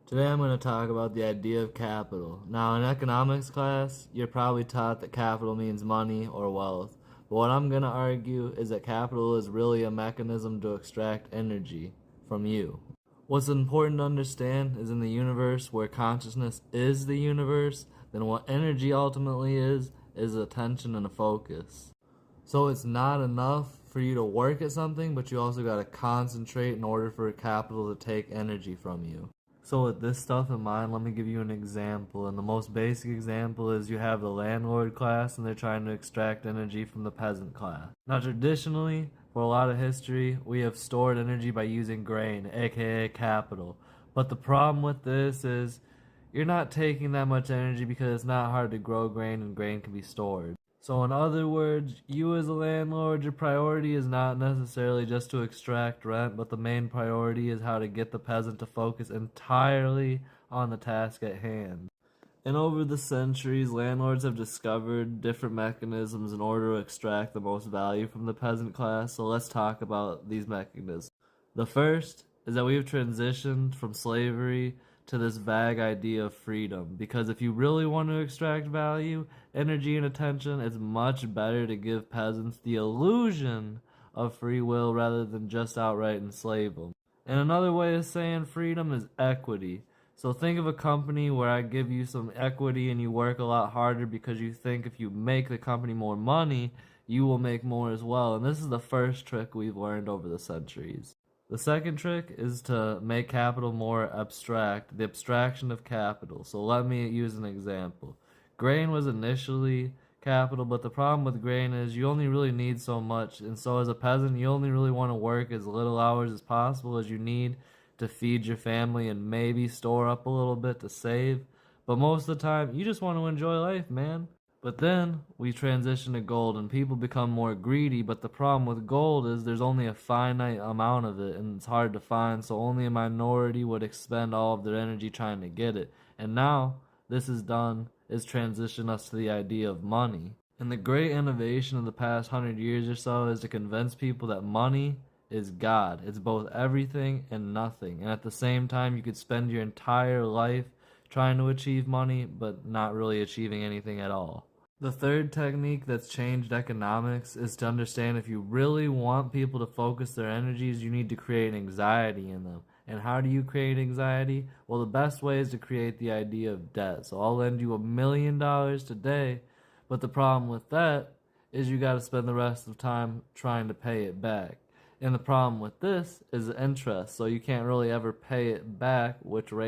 Today I'm going to talk about the idea of capital. Now, in economics class, you're probably taught that capital means money or wealth. But what I'm going to argue is that capital is really a mechanism to extract energy from you. What's important to understand is in the universe where consciousness is the universe, then what energy ultimately is attention and a focus. So it's not enough for you to work at something, but you also got to concentrate in order for capital to take energy from you. So with this stuff in mind, let me give you an example. And the most basic example is you have the landlord class and they're trying to extract energy from the peasant class. Now traditionally, for a lot of history, we have stored energy by using grain, aka capital. But the problem with this is you're not taking that much energy because it's not hard to grow grain and grain can be stored. So in other words, you as a landlord, your priority is not necessarily just to extract rent, but the main priority is how to get the peasant to focus entirely on the task at hand. And over the centuries, landlords have discovered different mechanisms in order to extract the most value from the peasant class, so let's talk about these mechanisms. The first is that we have transitioned from slavery to this vague idea of freedom, because if you really want to extract value, energy, and attention, it's much better to give peasants the illusion of free will rather than just outright enslave them. And another way of saying freedom is equity. So think of a company where I give you some equity and you work a lot harder because you think if you make the company more money, you will make more as well. And this is the first trick we've learned over the centuries. The second trick is to make capital more abstract, the abstraction of capital. So let me use an example. Grain was initially capital, but the problem with grain is you only really need so much. And so as a peasant, you only really want to work as little hours as possible as you need to feed your family and maybe store up a little bit to save. But most of the time, you just want to enjoy life, man. But then we transition to gold and people become more greedy, but the problem with gold is there's only a finite amount of it and it's hard to find, so only a minority would expend all of their energy trying to get it. And now this is transition us to the idea of money. And the great innovation of the past 100 years or so is to convince people that money is God. It's both everything and nothing. And at the same time, you could spend your entire life trying to achieve money, but not really achieving anything at all. The third technique that's changed economics is to understand if you really want people to focus their energies, you need to create anxiety in them. And how do you create anxiety? Well, the best way is to create the idea of debt. So I'll lend you $1 million today, but the problem with that is you got to spend the rest of the time trying to pay it back. And the problem with this is the interest, so you can't really ever pay it back, which rate